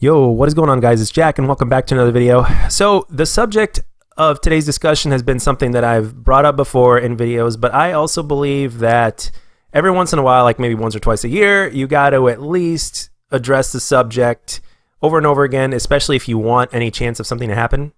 Yo, what is going on, guys? It's Jack, and welcome back to another video. So the subject of today's discussion has been something that I've brought up before in videos, but I also believe that every once in a while, like maybe once or twice a year, you got to at least address the subject over and over again, especially if you want any chance of something to happen,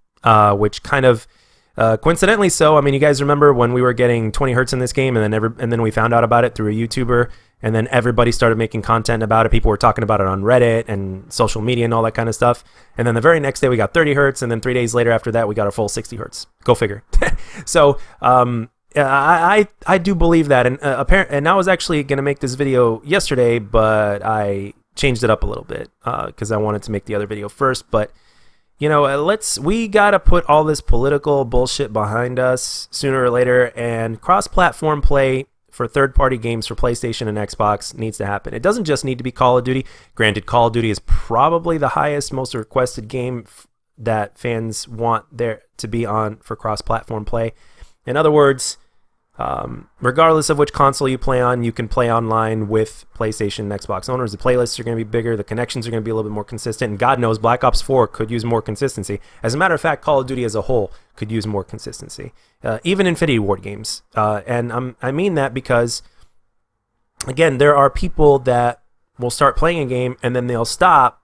which kind of coincidentally so. I mean, you guys remember when we were getting 20 hertz in this game, and then we found out about it through a YouTuber, and then everybody started making content about it. People were talking about it on Reddit and social media and all that kind of stuff. And then the very next day we got 30 hertz, and then 3 days later after that we got our full 60 hertz. Go figure. So I do believe that, and I was actually gonna make this video yesterday, but I changed it up a little bit because I wanted to make the other video first. But you know, we gotta put all this political bullshit behind us sooner or later, and cross-platform play for third-party games for PlayStation and Xbox needs to happen. It doesn't just need to be Call of Duty. Granted, Call of Duty is probably the highest, most requested game that fans want there to be on for cross-platform play. In other words, regardless of which console you play on, you can play online with PlayStation and Xbox owners. The playlists are going to be bigger, the connections are going to be a little bit more consistent, and God knows Black Ops 4 could use more consistency. As a matter of fact, Call of Duty as a whole could use more consistency. Even Infinity Ward games. And I mean that because, again, there are people that will start playing a game and then they'll stop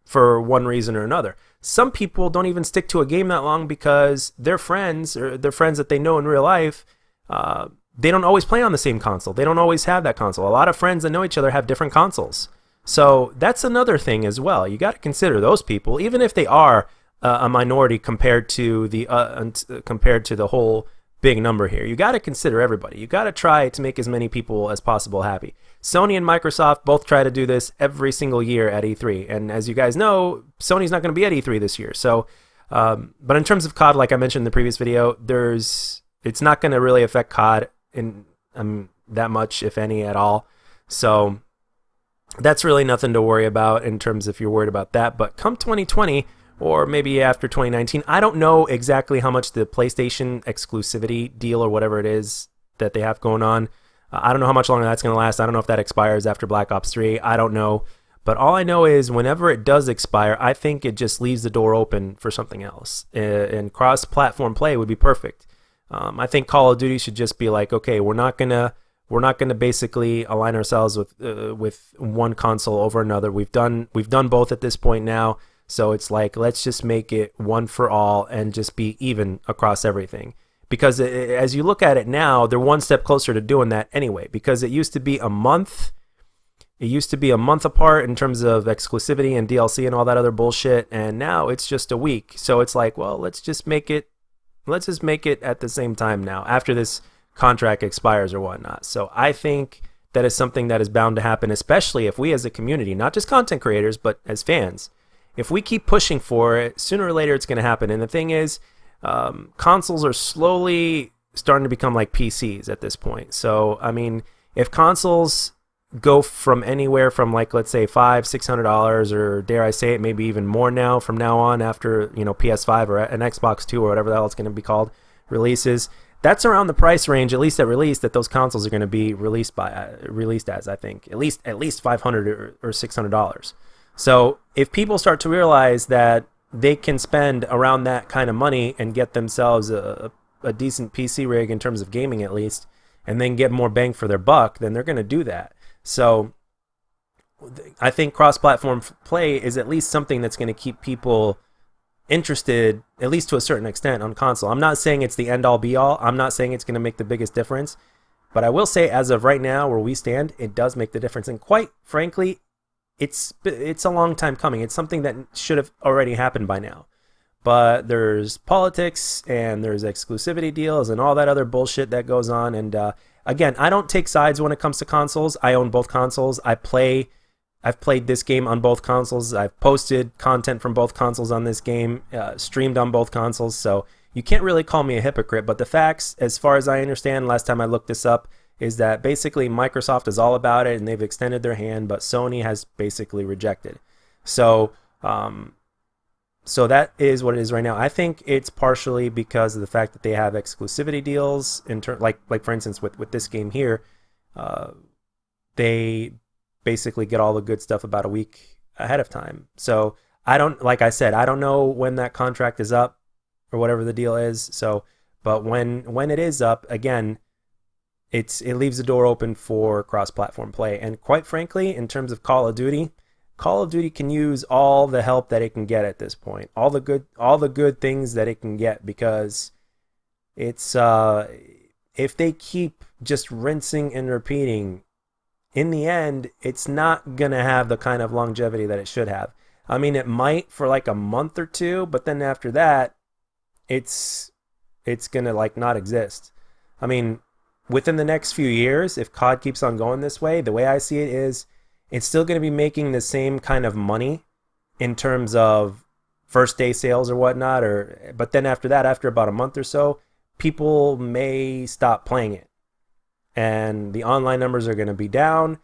for one reason or another. Some people don't even stick to a game that long because their friends, or their friends that they know in real life, they don't always play on the same console. They don't always have that console. A lot of friends that know each other have different consoles. So that's another thing as well. You got to consider those people, even if they are a minority compared to the whole big number here. You got to consider everybody. You got to try to make as many people as possible happy. Sony and Microsoft both try to do this every single year at E3. And as you guys know, Sony's not going to be at E3 this year. So, but in terms of COD, like I mentioned in the previous video, it's not going to really affect COD in that much, if any, at all. So that's really nothing to worry about in terms if you're worried about that. But come 2020, or maybe after 2019, I don't know exactly how much the PlayStation exclusivity deal or whatever it is that they have going on. I don't know how much longer that's going to last. I don't know if that expires after Black Ops 3. I don't know. But all I know is whenever it does expire, I think it just leaves the door open for something else. And cross-platform play would be perfect. I think Call of Duty should just be like, okay, we're not gonna basically align ourselves with one console over another. We've done both at this point now, so it's like, let's just make it one for all and just be even across everything. Because as you look at it now, they're one step closer to doing that anyway. Because it used to be a month. It used to be a month apart in terms of exclusivity and DLC and all that other bullshit, and now it's just a week. So it's like, well, let's just make it at the same time now after this contract expires or whatnot. So I think that is something that is bound to happen, especially if we as a community, not just content creators, but as fans, if we keep pushing for it, sooner or later it's going to happen. And the thing is, consoles are slowly starting to become like PCs at this point. So, I mean, if consoles go from anywhere from, like, let's say $500-$600, or dare I say it, maybe even more now from now on after, you know, PS5 or an Xbox 2 or whatever the hell it's going to be called releases, that's around the price range, at least at release, that those consoles are going to be released as, I think, at least $500 or $600. So if people start to realize that they can spend around that kind of money and get themselves a decent PC rig in terms of gaming at least, and then get more bang for their buck, then they're going to do that. So I think cross-platform play is at least something that's going to keep people interested, at least to a certain extent, on console. I'm not saying it's the end-all be-all. I'm not saying it's going to make the biggest difference. But I will say, as of right now, where we stand, it does make the difference. And quite frankly, it's a long time coming. It's something that should have already happened by now. But there's politics, and there's exclusivity deals, and all that other bullshit that goes on. And again, I don't take sides when it comes to consoles. I own both consoles. I've played this game on both consoles. I've posted content from both consoles on this game, streamed on both consoles. So you can't really call me a hypocrite. But the facts, as far as I understand, last time I looked this up, is that basically Microsoft is all about it and they've extended their hand, but Sony has basically rejected. So so that is what it is right now. I think it's partially because of the fact that they have exclusivity deals, like for instance with this game here, they basically get all the good stuff about a week ahead of time. So I don't, like I said, I don't know when that contract is up or whatever the deal is. So, but when it is up, again, it leaves the door open for cross-platform play. And quite frankly, in terms of Call of Duty can use all the help that it can get at this point, all the good things that it can get, because it's if they keep just rinsing and repeating, in the end, it's not gonna have the kind of longevity that it should have. I mean, it might for like a month or two, but then after that, it's gonna like not exist. I mean, within the next few years, if COD keeps on going this way, the way I see it is, it's still going to be making the same kind of money in terms of first day sales or whatnot, but then after that, after about a month or so, people may stop playing it, and the online numbers are going to be down,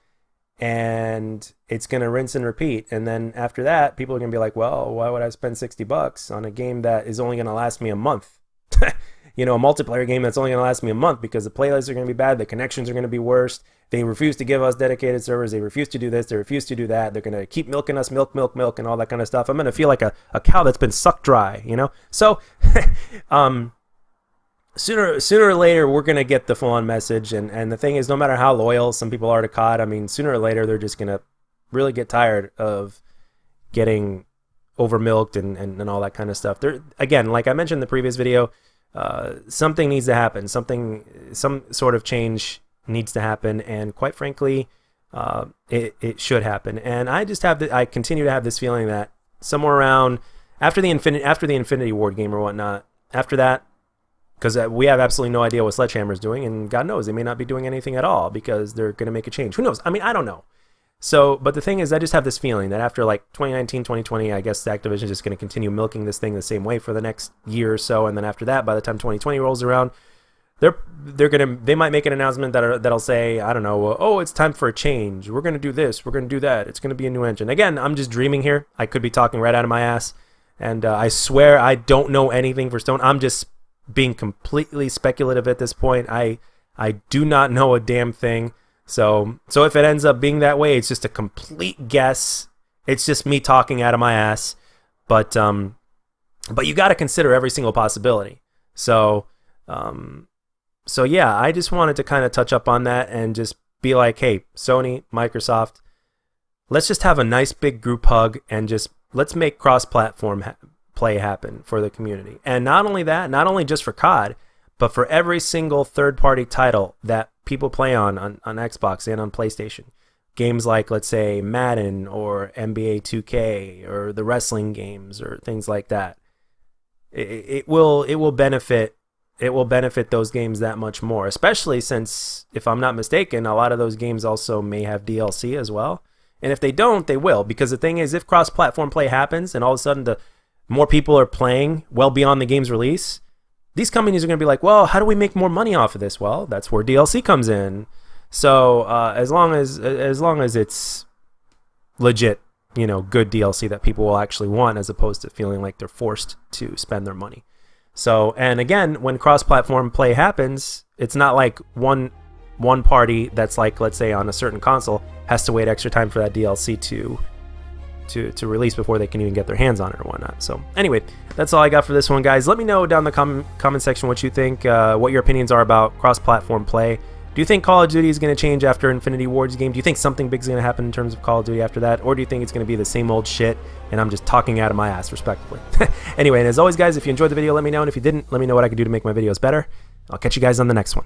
and it's going to rinse and repeat. And then after that, people are going to be like, well, why would I spend $60 on a game that is only going to last me a month? You know, a multiplayer game that's only going to last me a month, because the playlists are going to be bad, the connections are going to be worse, they refuse to give us dedicated servers, they refuse to do this, they refuse to do that, they're going to keep milking us, milk, and all that kind of stuff. I'm going to feel like a cow that's been sucked dry, you know? So, sooner or later, we're going to get the full-on message, and the thing is, no matter how loyal some people are to COD, I mean, sooner or later, they're just going to really get tired of getting over-milked and all that kind of stuff. Again, like I mentioned in the previous video, something needs to happen. Some sort of change needs to happen, and quite frankly, it should happen. And I continue to have this feeling that somewhere around after the Infinity Ward game or whatnot, after that, because we have absolutely no idea what Sledgehammer is doing, and God knows they may not be doing anything at all, because they're going to make a change. Who knows? I mean, I don't know. So, but the thing is, I just have this feeling that after like 2019, 2020, I guess Activision is just going to continue milking this thing the same way for the next year or so, and then after that, by the time 2020 rolls around, they might make an announcement that'll say, I don't know, oh, it's time for a change. We're going to do this. We're going to do that. It's going to be a new engine. Again, I'm just dreaming here. I could be talking right out of my ass, and I swear I don't know anything for Stone. I'm just being completely speculative at this point. I do not know a damn thing. So if it ends up being that way, it's just a complete guess. It's just me talking out of my ass. But you got to consider every single possibility. So yeah, I just wanted to kind of touch up on that and just be like, hey, Sony, Microsoft, let's just have a nice big group hug and just let's make cross-platform play happen for the community. And not only that, not only just for COD, but for every single third-party title that people play on Xbox and on PlayStation. Games like, let's say, Madden or NBA 2K or the wrestling games or things like that. It will benefit those games that much more, especially since, if I'm not mistaken, a lot of those games also may have DLC as well. And if they don't, they will, because the thing is, if cross-platform play happens and all of a sudden the more people are playing well beyond the game's release, these companies are going to be like, well, how do we make more money off of this? Well, that's where DLC comes in. So as long as it's legit, good DLC that people will actually want, as opposed to feeling like they're forced to spend their money. So, and again, when cross-platform play happens, it's not like one party that's like, let's say, on a certain console has to wait extra time for that DLC to release before they can even get their hands on it or whatnot. So anyway, that's all I got for this one, guys. Let me know down in the comment section what you think, what your opinions are about cross-platform play. Do you think Call of Duty is going to change after Infinity Ward's game? Do you think something big is going to happen in terms of Call of Duty after that? Or do you think it's going to be the same old shit and I'm just talking out of my ass, respectively? Anyway, and as always, guys, if you enjoyed the video, let me know. And if you didn't, let me know what I could do to make my videos better. I'll catch you guys on the next one.